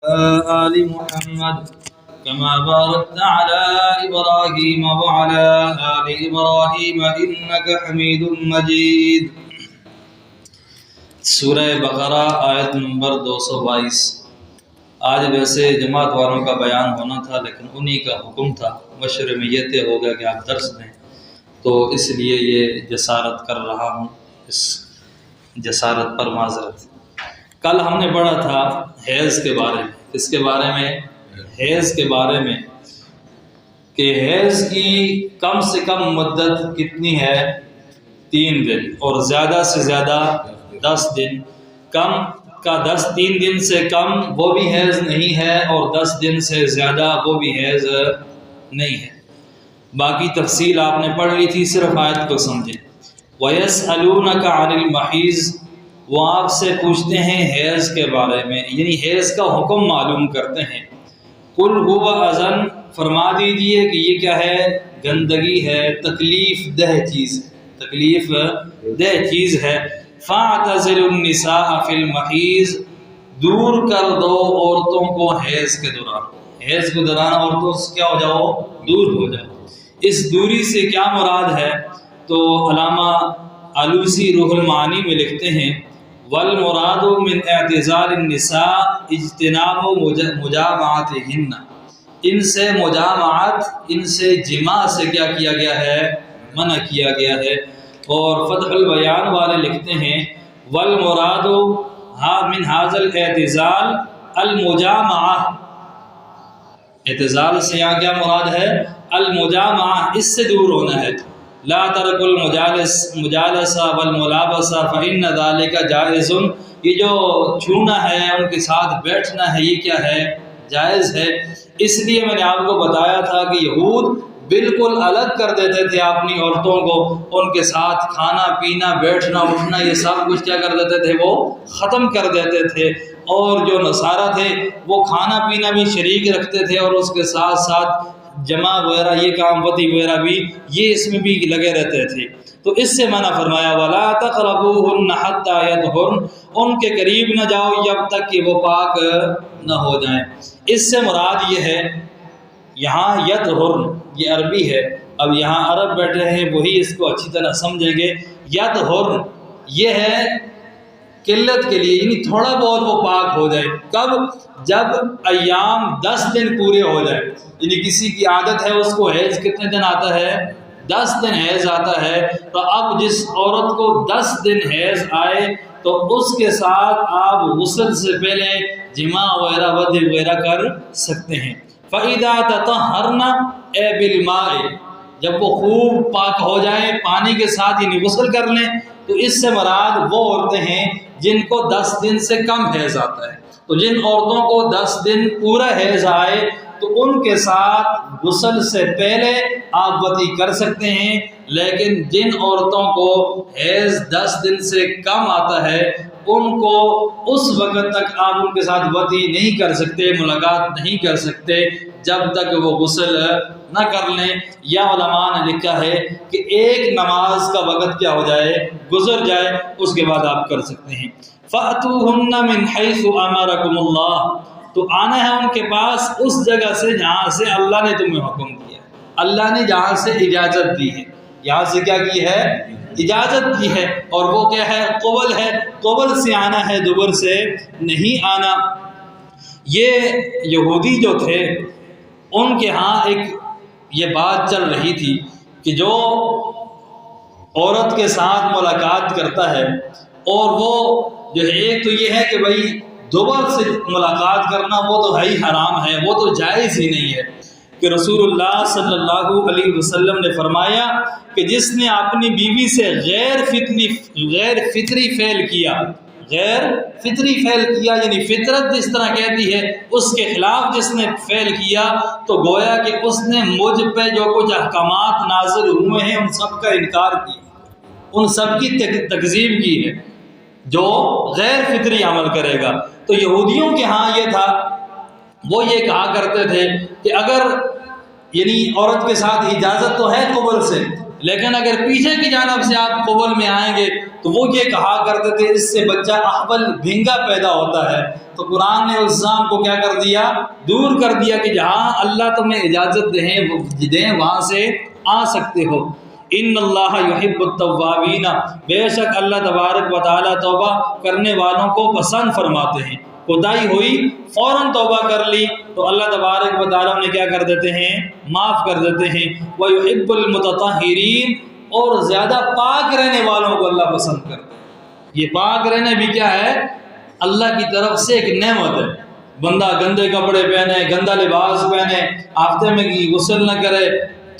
آل محمد كما باركت على إبراهيم وعلى آل إبراهيم إنك حميد مجيد۔ سورہ بقرہ آیت نمبر 222۔ آج ویسے جماعت والوں کا بیان ہونا تھا لیکن انہی کا حکم تھا، مشورے میں یہ طے ہو گیا کہ آپ درس دیں، تو اس لیے یہ جسارت کر رہا ہوں، اس جسارت پر معذرت۔ کل ہم نے پڑھا تھا حیض کے بارے میں، اس کے بارے میں حیض کے بارے میں کہ حیض کی کم سے کم مدت کتنی ہے؟ 3 دن، اور زیادہ سے زیادہ 10 دن۔ کم کا 3 دن سے کم وہ بھی حیض نہیں ہے، اور 10 دن سے زیادہ وہ بھی حیض نہیں ہے۔ باقی تفصیل آپ نے پڑھ لی تھی، صرف آیت کو سمجھیں۔ وَيَسْأَلُونَكَ عَنِ الْمَحِيضِ، وہ آپ سے پوچھتے ہیں حیض کے بارے میں، یعنی حیض کا حکم معلوم کرتے ہیں۔ قُلْ هُوَ أَذًى، فرما دیجئے کہ یہ کیا ہے؟ گندگی ہے، تکلیف دہ چیز ہے، تکلیف دہ چیز ہے۔ فَاعْتَزِلُوا النِّسَاءَ فِي الْمَحِيضِ، دور کر دو عورتوں کو حیض کے دوران، حیض کے دوران عورتوں سے کیا ہو جاؤ؟ دور ہو جاؤ۔ اس دوری سے کیا مراد ہے؟ تو علامہ آلوسی روح المعانی میں لکھتے ہیں والمراد من اعتزال النساء اجتناب مجامعتهن، ان سے مجامعت، ان سے جماع سے کیا کیا گیا ہے؟ منع کیا گیا ہے۔ اور فتح البیان والے لکھتے ہیں والمراد من هذا الاعتزال المجامعہ، اعتزال سے یہاں کیا مراد ہے؟ المجامعہ، اس سے دور ہونا ہے۔ لا ترک المجالسہ والملابسہ فإن ذلك جائز، یہ جو چھونا ہے، ان کے ساتھ بیٹھنا ہے، یہ کیا ہے؟ جائز ہے۔ اس لیے میں نے آپ کو بتایا تھا کہ یہود بالکل الگ کر دیتے تھے اپنی عورتوں کو، ان کے ساتھ کھانا پینا، بیٹھنا اٹھنا، یہ سب کچھ کیا کر دیتے تھے؟ وہ ختم کر دیتے تھے۔ اور جو نصارہ تھے وہ کھانا پینا بھی شریک رکھتے تھے، اور اس کے ساتھ ساتھ جمع وغیرہ، یہ کام وتی وغیرہ بھی، یہ اس میں بھی لگے رہتے تھے۔ تو اس سے منع فرمایا وَلَا تَقْرَبُوهُنَّ حَتَّى يَطْهُرْنَ، ان کے قریب نہ جاؤ جب تک کہ وہ پاک نہ ہو جائیں۔ اس سے مراد یہ ہے، یہاں یطہرن یہ عربی ہے، اب یہاں عرب بیٹھے ہیں وہی اس کو اچھی طرح سمجھیں گے۔ یطہرن یہ ہے قلت کے لیے، یعنی تھوڑا بہت وہ پاک ہو جائے۔ کب؟ جب ایام 10 دن پورے ہو جائے، یعنی کسی کی عادت ہے اس کو حیض کتنے دن آتا ہے؟ 10 دن حیض آتا ہے، تو اب جس عورت کو 10 دن حیض آئے تو اس کے ساتھ آپ غسل سے پہلے جماع وغیرہ ودی وغیرہ کر سکتے ہیں۔ فَإِذَا تَطَهَّرْنَ اے بِالْمَاءِ، جب وہ خوب پاک ہو جائیں پانی کے ساتھ، یعنی غسل کر لیں، تو اس سے مراد وہ عورتیں ہیں جن کو 10 دن سے کم حیض آتا ہے۔ تو جن عورتوں کو 10 دن پورا حیض آئے تو ان کے ساتھ غسل سے پہلے آپ وضو کر سکتے ہیں، لیکن جن عورتوں کو حیض 10 دن سے کم آتا ہے ان کو اس وقت تک آپ ان کے ساتھ وضو نہیں کر سکتے، ملاقات نہیں کر سکتے جب تک وہ غسل نہ کر لیں۔ یا علماء نے لکھا ہے کہ ایک نماز کا وقت کیا ہو جائے؟ گزر جائے، اس کے بعد آپ کر سکتے ہیں۔ فَأْتُوهُنَّ مِنْ حَيْثُ أَمَرَكُمُ اللَّهُ، تو آنا ہے ان کے پاس اس جگہ سے جہاں سے اللہ نے تمہیں حکم کیا، اللہ نے جہاں سے اجازت دی ہے، یہاں سے کیا کی ہے؟ اجازت دی ہے، اور وہ کیا ہے؟ قبل ہے، قبل سے آنا ہے، دبر سے نہیں آنا۔ یہ یہودی جو تھے ان کے ہاں ایک یہ بات چل رہی تھی کہ جو عورت کے ساتھ ملاقات کرتا ہے، اور وہ جو ایک تو یہ ہے کہ بھائی دوبارہ سے ملاقات کرنا وہ تو ہے ہی حرام ہے، وہ تو جائز ہی نہیں ہے، کہ رسول اللہ صلی اللہ علیہ وسلم نے فرمایا کہ جس نے اپنی بیوی سے غیر فطری فعل کیا، غیر فطری فعل کیا یعنی فطرت جس طرح کہتی ہے اس کے خلاف جس نے فعل کیا، تو گویا کہ اس نے مجھ پہ جو کچھ احکامات نازل ہوئے ہیں ان سب کا انکار کیا، ان سب کی تکذیب کی ہے جو غیر فطری عمل کرے گا۔ تو یہودیوں کے ہاں یہ تھا، وہ یہ کہا کرتے تھے کہ اگر یعنی عورت کے ساتھ اجازت تو ہے قبل سے، لیکن اگر پیچھے کی جانب سے آپ قبول میں آئیں گے تو وہ یہ کہا کرتے تھے اس سے بچہ احول بھینگا پیدا ہوتا ہے۔ تو قرآن نے اس ظام کو کیا کر دیا؟ دور کر دیا کہ جہاں اللہ تمہیں اجازت دیں وہاں سے آ سکتے ہو۔ ان اللہ یحب التوابین، بے شک اللہ تبارک و تعالیٰ توبہ کرنے والوں کو پسند فرماتے ہیں۔ خدائی ہوئی فوراً توبہ کر لی تو اللہ تبارک و تعالیٰ نے کیا کر دیتے ہیں؟ معاف کر دیتے ہیں۔ وَيُحِبُّ الْمُتَطَہِّرِينَ، اور زیادہ پاک رہنے والوں کو اللہ پسند کرتے ہیں۔ یہ پاک رہنے بھی کیا ہے؟ اللہ کی طرف سے ایک نعمت ہے۔ بندہ گندے کپڑے پہنے، گندا لباس پہنے، ہفتے میں غسل نہ کرے،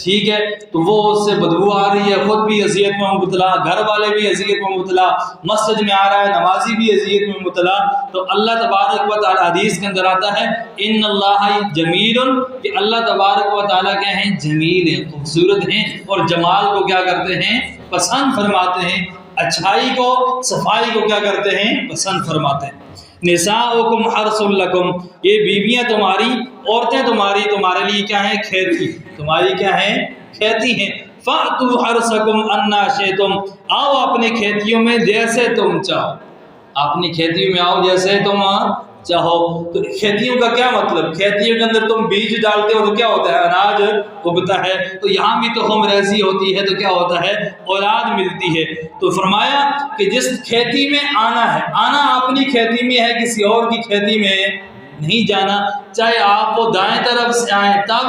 ٹھیک ہے، تو وہ اس سے بدبو آ رہی ہے، خود بھی اذیت میں مبتلا، گھر والے بھی اذیت میں مبتلا، مسجد میں آ رہا ہے نمازی بھی اذیت میں مبتلا، تو اللہ تبارک و تعالی حدیث کے اندر آتا ہے ان اللہ جمیل، کہ اللہ تبارک و تعالیٰ کیا ہیں؟ جمیل ہیں، خوبصورت ہیں، اور جمال کو کیا کرتے ہیں؟ پسند فرماتے ہیں، اچھائی کو، صفائی کو کیا کرتے ہیں؟ پسند فرماتے ہیں۔ نساؤکم حرث لکم، یہ بیویاں تمہاری، عورتیں تمہارے لیے کیا ہیں؟ کھیتی، تمہاری کیا ہیں؟ کھیتی ہیں۔ فأتوا حرثکم انا شئتم، آؤ اپنی کھیتیوں میں جیسے تم چاہو، اپنی کھیتیوں میں آؤ جیسے تم چاہو۔ تو کھیتیوں کا کیا مطلب؟ کھیتیوں کے اندر تم بیج ڈالتے ہو تو کیا ہوتا ہے؟ اناج اگتا ہے، تو یہاں بھی تو ہم ریزی ہوتی ہے تو کیا ہوتا ہے؟ اولاد ملتی ہے۔ تو فرمایا کہ جس کھیتی میں آنا ہے، آنا اپنی کھیتی میں ہے، کسی اور کی کھیتی میں نہیں جانا، چاہے آپ وہ دائیں طرف سے آئیں تب،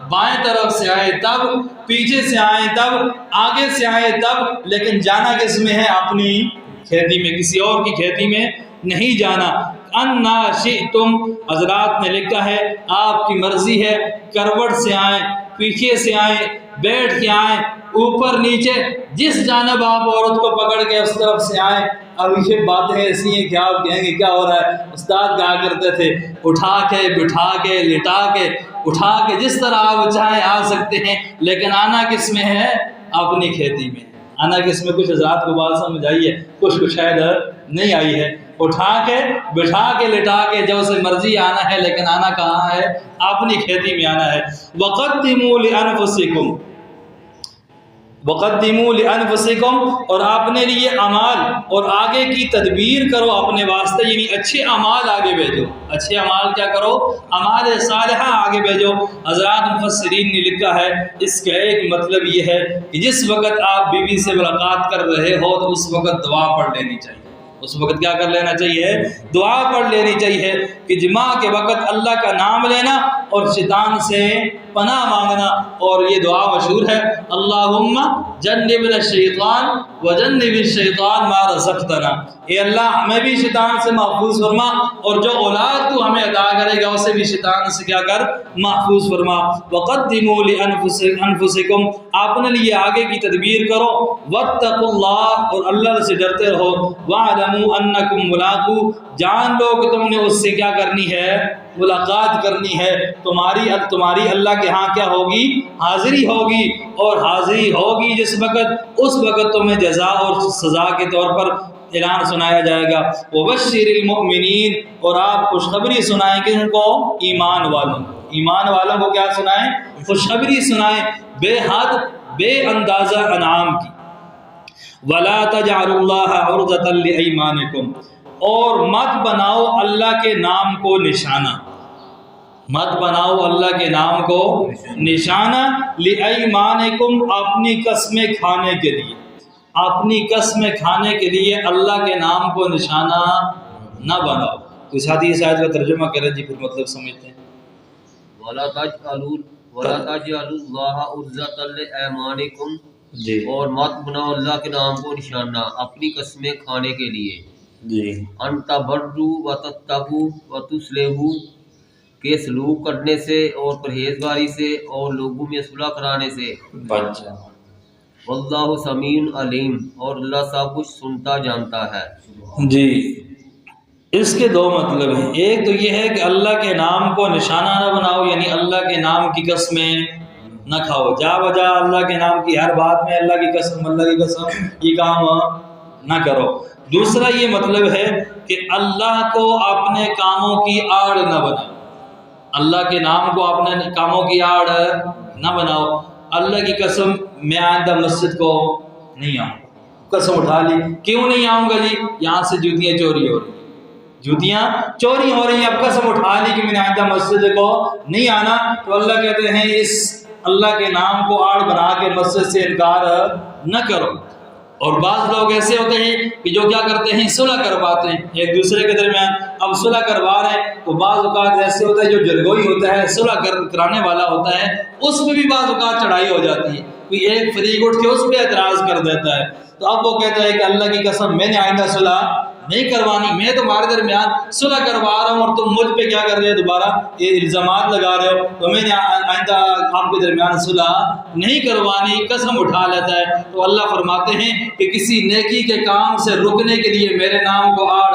بائیں طرف سے آئے تب، پیچھے سے آئے تب، آگے سے آئے تب، لیکن جانا کس میں ہے؟ اپنی کھیتی میں، کسی اور کی کھیتی میں نہیں جانا۔ انا شئتم، حضرات نے لکھا ہے آپ کی مرضی ہے، کروٹ سے آئیں، پیچھے سے آئیں، بیٹھ کے آئیں، اوپر نیچے، جس جانب آپ عورت کو پکڑ کے اس طرف سے آئیں۔ اب یہ باتیں ایسی ہیں کہ آپ کہیں گے کیا ہو رہا ہے؟ استاد کہا کرتے تھے اٹھا کے، بٹھا کے، لٹا کے، اٹھا کے، جس طرح آپ چاہیں آ سکتے ہیں، لیکن آنا کس میں ہے؟ اپنی کھیتی میں آنا کس میں؟ کچھ حضرات کو بات سمجھ آئی ہے، کچھ کو شاید نہیں آئی ہے۔ اٹھا کے، بٹھا کے، لٹا کے، جو سے مرضی آنا ہے، لیکن آنا کہاں ہے؟ اپنی کھیتی میں آنا ہے۔ وَقَدِّمُوا لِأَنفُسِكُمْ، وَقَدِّمُوا لِأَنفُسِكُمْ، اور اپنے لیے اعمال اور آگے کی تدبیر کرو اپنے واسطے، یعنی اچھے اعمال آگے بھیجو، اچھے اعمال کیا کرو؟ اعمال صالحہ آگے بھیجو۔ حضرات مفسرین نے لکھا ہے اس کا ایک مطلب یہ ہے کہ جس وقت آپ بیوی سے ملاقات کر رہے ہو تو اس وقت دعا پڑھ لینی چاہیے، اس وقت کیا کر لینا چاہیے؟ دعا پڑھ لینی چاہیے، کہ جماع کے وقت اللہ کا نام لینا اور شیطان سے پناہ مانگنا، اور یہ دعا مشہور ہے اللہم جنبنا الشیطان وجنب الشیطان ما رزقتنا، اے اللہ ہمیں بھی شیطان سے محفوظ فرما، اور جو اولاد تو ہمیں عطا کرے گا اسے بھی شیطان سے کیا کر؟ محفوظ فرما۔ وقدموا لانفسکم، اپنے لیے آگے کی تدبیر کرو، واتقوا اللہ، اور اللہ سے ڈرتے رہو، واعلموا انکم ملاقو، جان لو کہ تم نے اس سے کیا کرنی ہے؟ ملاقات کرنی ہے، تمہاری اللہ کے ہاں کیا ہوگی؟ حاضری ہوگی، اور حاضری ہوگی جس وقت، اس وقت تمہیں جزا اور سزا کے طور پر اعلان سنایا جائے گا۔ وبشر المؤمنین، اور آپ خوشخبری سنائیں کن کو؟ ایمان والوں کو، ایمان والوں کو کیا سنائیں؟ خوشخبری سنائیں، بے حد بے اندازہ انعام کی۔ ولا تجعلوا اللہ عرضۃ لایمانکم، اور مت بناؤ اللہ کے نام کو نشانہ، مت بناؤ اللہ کے نام کو نشانہ، لایمانکم، اپنی قسمیں کھانے کے لیے، اپنی قسمیں کھانے کے لیے اللہ کے نام کو نشانہ نہ بناؤ۔ تو ساتھ ہی اس آیت کا ترجمہ کریں جی، پھر مطلب سمجھتے ہیں۔ وَلَا تَجْعَلُوا اللَّهَ عُرْضَةً لِأَيْمَانِكُمْ، جی، اور مت بناؤ اللہ کے نام کو نشانہ اپنی قسمیں کھانے کے لیے۔ جی، ان تبروا وتتقوا وتصلحوا، کہ سلوک کرنے سے اور پرہیزگاری سے اور لوگوں میں صلح کرانے سے۔ بچہ، واللہ سمیع علیم، اور اللہ سب کچھ سنتا جانتا ہے۔ جی، اس کے دو مطلب ہیں۔ ایک تو یہ ہے کہ اللہ کے نام کو نشانہ نہ بناؤ، یعنی اللہ کے نام کی قسمیں نہ کھاؤ، جا بجا اللہ کے نام کی ہر بات میں اللہ کی قسم، اللہ کی قسم، یہ کام نہ کرو۔ دوسرا یہ مطلب ہے کہ اللہ کو اپنے کاموں کی آڑ نہ بناؤ، اللہ کے نام کو اپنے کاموں کی آڑ نہ بناؤ۔ اللہ کی قسم میں آئندہ مسجد کو نہیں آؤں. قسم اٹھا لی, کیوں نہیں آؤں گا جی؟ یہاں سے جوتیاں چوری ہو رہی ہیں, جوتیاں چوری ہو رہی ہیں. اب قسم اٹھا لی کہ میں نے آئندہ مسجد کو نہیں آنا. تو اللہ کہتے ہیں اس اللہ کے نام کو آڑ بنا کے مسجد سے انکار نہ کرو. اور بعض لوگ ایسے ہوتے ہیں کہ جو کیا کرتے ہیں, صلح کرواتے ہیں ایک دوسرے کے درمیان. اب صلح کروا رہے ہیں تو بعض اوقات ایسے ہوتا ہے جو جرگوئی ہوتا ہے, صلح کرانے والا ہوتا ہے, اس میں بھی بعض اوقات چڑھائی ہو جاتی ہے. کوئی ایک فریق اٹھ کے اس پہ اعتراض کر دیتا ہے. تو اب وہ کہتا ہے کہ اللہ کی قسم میں نے آئندہ صلح نہیں کروانی, میں تمہارے درمیان صلح کروا رہا ہوں اور تم مجھ پہ کیا کر رہے ہو, دوبارہ یہ الزامات لگا رہے ہو, تو میں نے آئندہ آپ کے درمیان صلح نہیں کروانی. قسم اٹھا لیتا ہے. تو اللہ فرماتے ہیں کہ کسی نیکی کے کام سے رکنے کے لیے میرے نام کو آڑ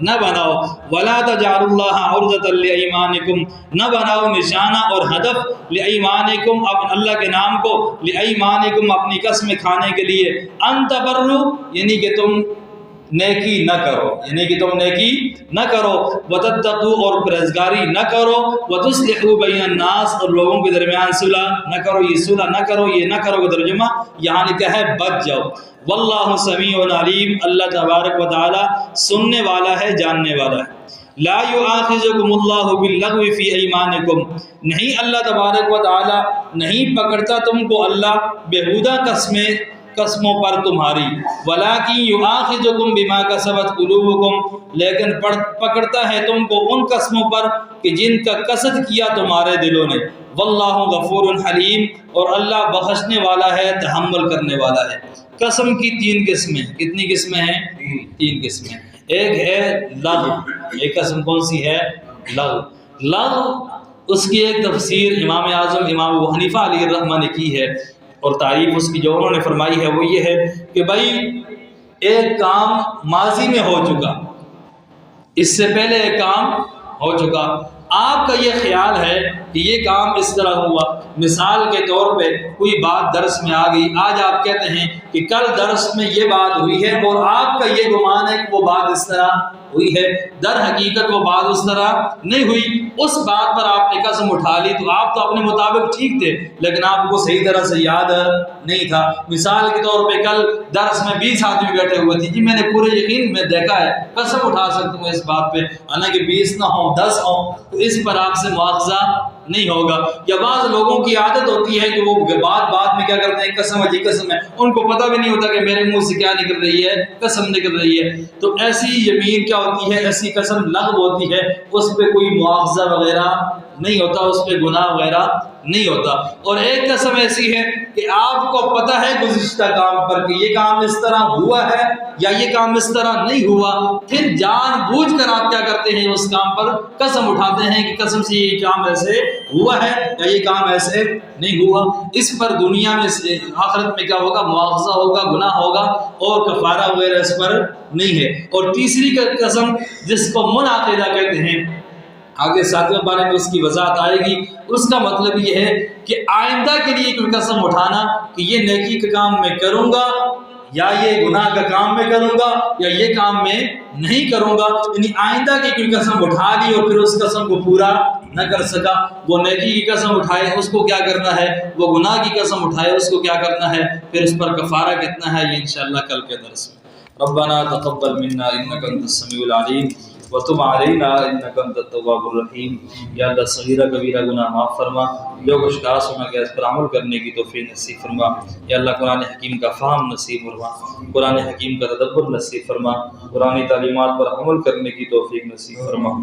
نہ بناؤ. ولا تجعلوا اللہ عرضۃ لایمانکم, نہ بناؤ نشانہ اور ہدف لایمانکم, اب اللہ کے نام کو, لایمانکم اپنی قسم کھانے کے لیے, ان تبروا یعنی کہ تم نیکی نہ کرو, یعنی کہ تم نیکی نہ کرو, وتتقوا اور پرہیزگاری نہ کرو, وتصلحوا بین الناس اور لوگوں کے درمیان صلح نہ کرو. یہ صلح نہ کرو, یہ نہ کرو کا ترجمہ یہاں لکھا ہے بچ جاؤ. واللہ سمیع علیم, اللہ تبارک و تعالی سننے والا ہے, جاننے والا ہے. لا یؤاخذکم اللہ باللغو فی ایمانکم, نہیں اللہ تبارک و تعالی نہیں پکڑتا تم کو اللہ بیہودہ قسموں پر تمہاری, ولیکن یؤاخذکم بما کسبت قلوبکم, لیکن پکڑتا ہے تم کو ان قسموں پر کہ جن کا قصد کیا تمہارے دلوں نے. واللہ غفور حلیم, اور اللہ بخشنے والا ہے, تحمل کرنے والا ہے. قسم کی 3 قسمیں, کتنی قسمیں ہیں؟ 3 قسمیں. ایک ہے لغو, ایک قسم کون سی ہے؟ لغو. لغو اس کی ایک تفسیر امام اعظم امام ابو حنیفہ علیہ الرحمہ نے کی ہے, اور تعریف اس کی جو انہوں نے فرمائی ہے وہ یہ ہے کہ بھائی ایک کام ماضی میں ہو چکا, اس سے پہلے ایک کام ہو چکا, آپ کا یہ خیال ہے کہ یہ کام اس طرح ہوا. مثال کے طور پہ کوئی بات درس میں آ گئی, آج آپ کہتے ہیں کہ کل درس میں یہ بات ہوئی ہے, اور آپ کا یہ گمان ہے کہ وہ بات اس طرح ہوئی ہے, در حقیقت وہ بات اس طرح نہیں ہوئی. اس بات پر آپ نے قسم اٹھا لی تو آپ تو اپنے مطابق ٹھیک تھے, لیکن آپ کو صحیح طرح سے یاد نہیں تھا. مثال کے طور پہ کل درس میں 20 آدمی بیٹھے ہوئے تھے, جی میں نے پورے یقین میں دیکھا ہے, قسم اٹھا سکتا ہوں اس بات پہ, حالانکہ 20 نہ ہوں 10 ہوں, تو اس پر آپ سے مواخذہ نہیں ہوگا. یا بعض لوگوں کی عادت ہوتی ہے کہ وہ بات میں کیا کرتے ہیں, قسم ہے جی قسم ہے, ان کو پتہ بھی نہیں ہوتا کہ میرے منہ سے کیا نکل رہی ہے, قسم نکل رہی ہے. تو ایسی یمین کیا ہوتی ہے, ایسی قسم لغو ہوتی ہے, اس پہ کوئی مواخذہ وغیرہ نہیں ہوتا, اس پہ گناہ وغیرہ نہیں ہوتا. اور ایک قسم ایسی ہے کہ آپ کو پتہ ہے گزشتہ کام پر کہ یہ کام اس طرح ہوا ہے یا یہ کام اس طرح نہیں ہوا, پھر جان بوجھ کر آپ کیا کرتے ہیں, اس کام پر قسم اٹھاتے ہیں کہ قسم سے یہ کام ایسے ہوا ہے یا یہ کام ایسے نہیں ہوا. اس پر دنیا میں آخرت میں کیا ہوگا, مواخذہ ہوگا, گناہ ہوگا, اور کفارہ وغیرہ اس پر نہیں ہے. اور تیسری قسم جس کو منعقدہ کہتے ہیں, آگے 7ویں بارے میں اس کی وضاحت آئے گی. اس کا مطلب یہ ہے کہ آئندہ کے لیے کوئی قسم اٹھانا کہ یہ نیکی کا کام میں کروں گا, یا یہ گناہ کا کام میں کروں گا, یا یہ کام میں نہیں کروں گا. یعنی آئندہ کی کوئی قسم اٹھا لی اور پھر اس قسم کو پورا نہ کر سکا. وہ نیکی کی قسم اٹھائے, اس کو کیا کرنا ہے, وہ گناہ کی قسم اٹھائے, اس کو کیا کرنا ہے, پھر اس پر کفارہ کتنا ہے, یہ انشاءاللہ کل کے درس میں. ربنا تقبل منا انک انت السمیع العلیم وتب علینا انک انت التواب الرحیم. یا اللہ صغیرہ کبیرہ گناہ معاف فرما, جو کچھ کہا سنا گیا اس پر عمل کرنے کی توفیق نصیب فرما. یا اللہ قرآن حکیم کا فہم نصیب فرما, قرآن حکیم کا تدبر نصیب فرما, قرآن تعلیمات پر عمل کرنے کی توفیق نصیب فرما.